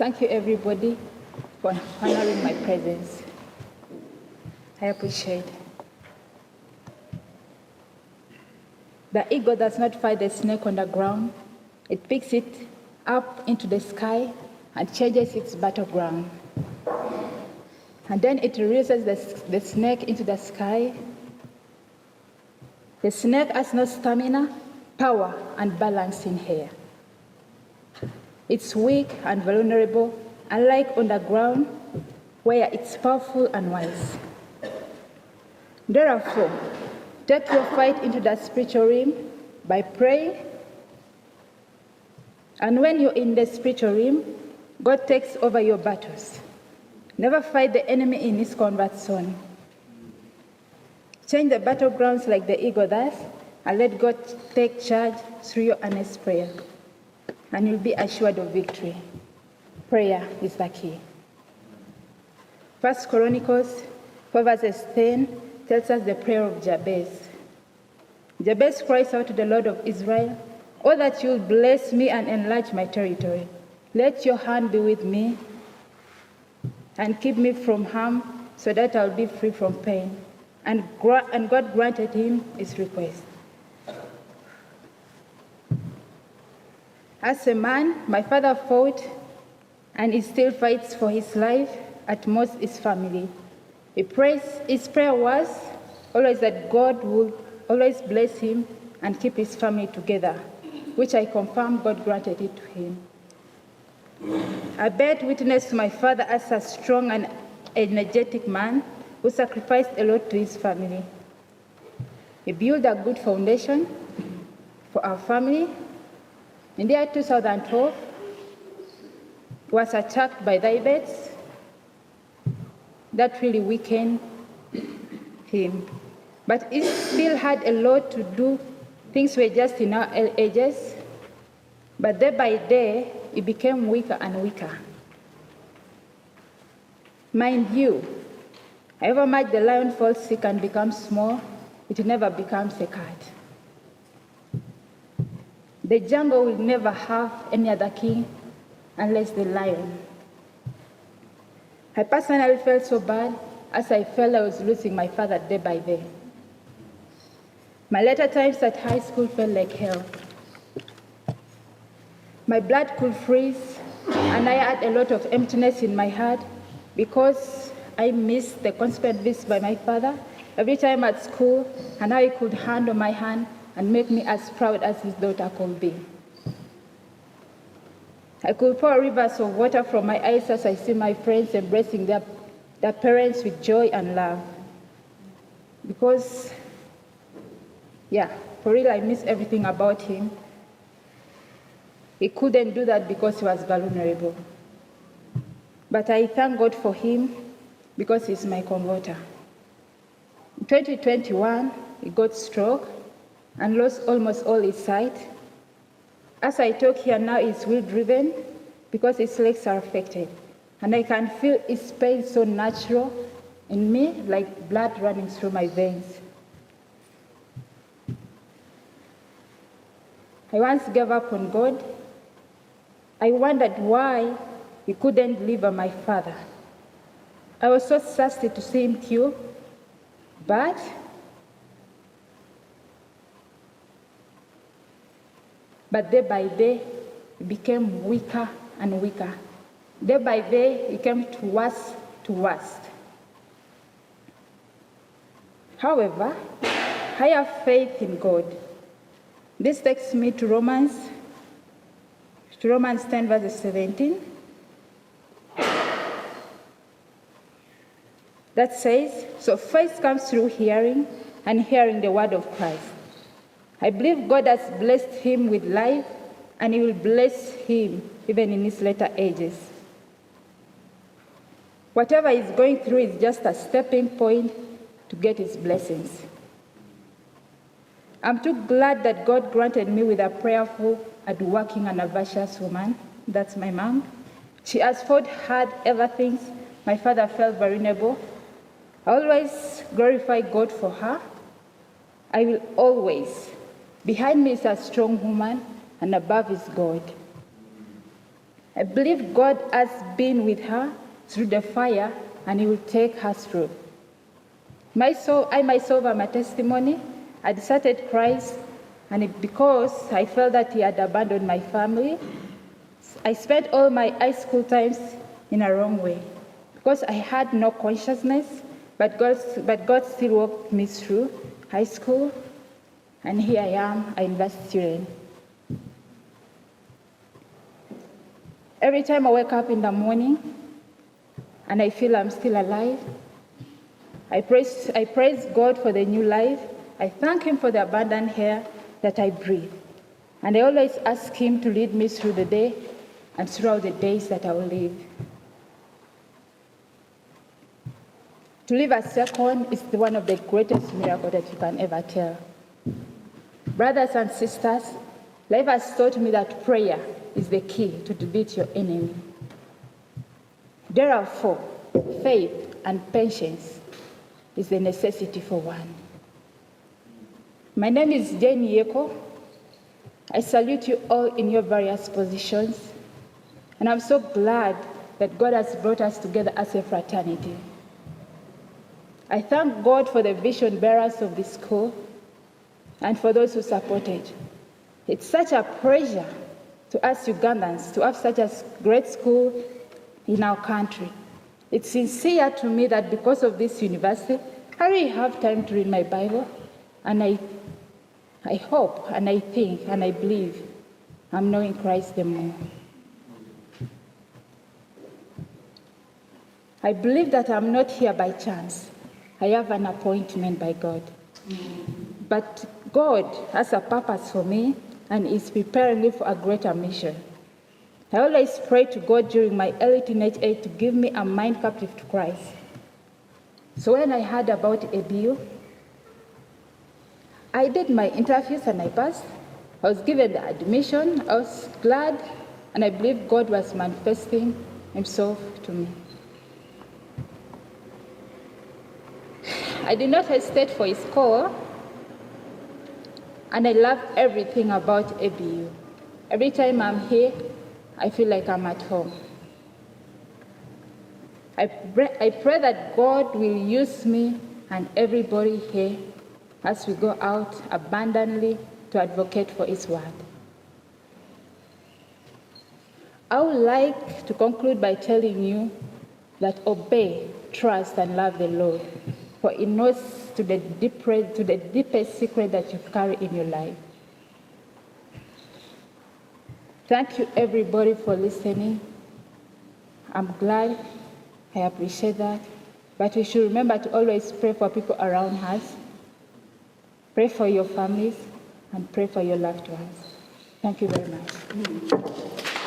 Thank you, everybody, for honoring my presence. I appreciate. The eagle does not fight the snake on the ground. It picks it up into the sky and changes its battleground. And then it releases the snake into the sky. The snake has no stamina, power, and balance in here. It's weak and vulnerable, unlike on the ground, where it's powerful and wise. Therefore, take your fight into the spiritual realm by praying. And when you're in the spiritual realm, God takes over your battles. Never fight the enemy in his comfort zone. Change the battlegrounds like the eagle does, and let God take charge through your earnest prayer. And you'll be assured of victory. Prayer is the key. 1 Chronicles 4 verses 10 tells us the prayer of Jabez. Jabez cries out to the Lord of Israel, "Oh, that you'll bless me and enlarge my territory. Let your hand be with me and keep me from harm so that I'll be free from pain." And God granted him his request. As a man, my father fought, and he still fights for his life, at most his family. His prayer was always that God would always bless him and keep his family together, which I confirm God granted it to him. I bear witness to my father as a strong and energetic man who sacrificed a lot to his family. He built a good foundation for our family. In the year 2012, he was attacked by diabetes. That really weakened him. But he still had a lot to do. Things were just in our ages. But day by day, he became weaker and weaker. Mind you, however much the lion falls sick and becomes small, it never becomes a cat. The jungle will never have any other king unless the lion. I personally felt so bad as I felt I was losing my father day by day. My later times at high school felt like hell. My blood could freeze, and I had a lot of emptiness in my heart because I missed the constant visits by my father every time at school, and how he could handle my hand and make me as proud as his daughter could be. I could pour rivers of water from my eyes as I see my friends embracing their parents with joy and love. Because, for real, I miss everything about him. He couldn't do that because he was vulnerable. But I thank God for him because he's my comforter. In 2021, he got stroke and lost almost all his sight. As I talk here now, he's wheel-driven because his legs are affected. And I can feel his pain so natural in me, like blood running through my veins. I once gave up on God. I wondered why he couldn't deliver my father. I was so thirsty to see him cured, but day by day, he became weaker and weaker. Day by day, he came to worse to worse. However, I have faith in God. This takes me to Romans 10, verse 17. That says, "So faith comes through hearing, and hearing the word of Christ. I believe God has blessed him with life, and he will bless him even in his later ages. Whatever he's going through is just a stepping point to get his blessings." I'm too glad that God granted me with a prayerful and working and a virtuous woman. That's my mom. She has fought hard ever since my father felt vulnerable. I always glorify God for her. I will always. Behind me is a strong woman, and above is God. I believe God has been with her through the fire, and He will take her through. I myself am a testimony. I deserted Christ, and because I felt that He had abandoned my family, I spent all my high school times in a wrong way. Because I had no consciousness, but God still walked me through high school, and here I am, a university student. Every time I wake up in the morning and I feel I'm still alive, I praise God for the new life. I thank Him for the abundant air that I breathe. And I always ask Him to lead me through the day and throughout the days that I will live. To live as second is one of the greatest miracles that you can ever tell. Brothers and sisters, life has taught me that prayer is the key to defeat your enemy. Therefore, faith and patience is the necessity for one. My name is Yeko. I salute you all in your various positions, and I'm so glad that God has brought us together as a fraternity. I thank God for the vision bearers of this school and for those who support it. It's such a pleasure to us Ugandans to have such a great school in our country. It's sincere to me that because of this university, I really have time to read my Bible, and I hope, and I think, and I believe I'm knowing Christ the more. I believe that I'm not here by chance. I have an appointment by God. But God has a purpose for me and is preparing me for a greater mission. I always pray to God during my early teenage age to give me a mind captive to Christ. So when I heard about ABU, I did my interviews and I passed. I was given the admission. I was glad, and I believe God was manifesting Himself to me. I did not hesitate for His call, and I love everything about ABU. Every time I'm here, I feel like I'm at home. I pray that God will use me and everybody here as we go out abundantly to advocate for His word. I would like to conclude by telling you that obey, trust, and love the Lord, for He knows to the deepest secret that you carry in your life. Thank you, everybody, for listening. I'm glad. I appreciate that. But we should remember to always pray for people around us. Pray for your families and pray for your loved ones. Thank you very much.